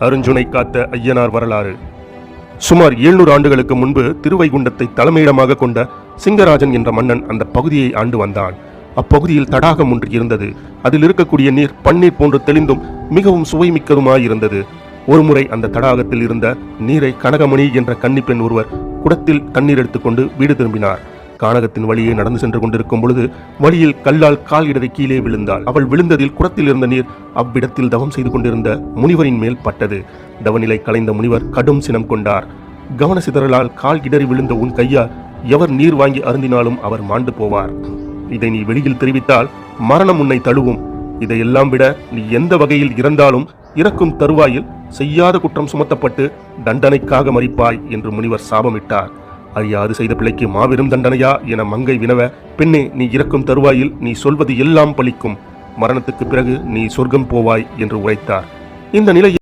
அருஞ்சுனை காத்த ஐயனார் வரலாறு. சுமார் 700 ஆண்டுகளுக்கு முன்பு திருவைகுண்டத்தை தலைமையிடமாக கொண்ட சிங்கராஜன் என்ற மன்னன் அந்த பகுதியை ஆண்டு வந்தான். அப்பகுதியில் தடாகம் ஒன்று இருந்தது. அதில் இருக்கக்கூடிய நீர் பன்னீர் போன்று தெளிந்தும் மிகவும் சுவைமிக்கதுமாயிருந்தது. ஒருமுறை அந்த தடாகத்தில் இருந்த நீரை கனகமணி என்ற கன்னிப்பெண் ஒருவர் குடத்தில் தண்ணீர் எடுத்துக்கொண்டு வீடு திரும்பினார். கானகத்தின் வழியே நடந்து சென்று கொண்டிருக்கும் பொழுது வழியில் கல்லால் கால் இடறி கீழே விழுந்தாள். அவள் விழுந்ததில் குடத்தில் இருந்த நீர் அவ்விடத்தில் தவம் செய்து கொண்டிருந்த முனிவரின் மேல் பட்டது. தவநிலை கலைந்த முனிவர் கடும் சினம் கொண்டார். கவன சிதறலால் கால் இடறி விழுந்த உன் கையால் எவர் நீர் வாங்கி அருந்தினாலும் அவர் மாண்டு போவார். இதை நீ வெளியில் தெரிவித்தால் மரணம் உன்னை தழுவும். இதையெல்லாம் விட நீ எந்த வகையில் இறந்தாலும் இறக்கும் தருவாயில் செய்யாத குற்றம் சுமத்தப்பட்டு தண்டனைக்காக மரிப்பாய் என்று முனிவர் சாபமிட்டார். அறியாது செய்த பிள்ளைக்கு மாபெரும் தண்டனையா என மங்கை வினவ, பெண்ணே, நீ இறக்கும் தருவாயில் நீ சொல்வது எல்லாம் பலிக்கும். மரணத்துக்கு பிறகு நீ சொர்க்கம் போவாய் என்று உரைத்தார். இந்த நிலையில்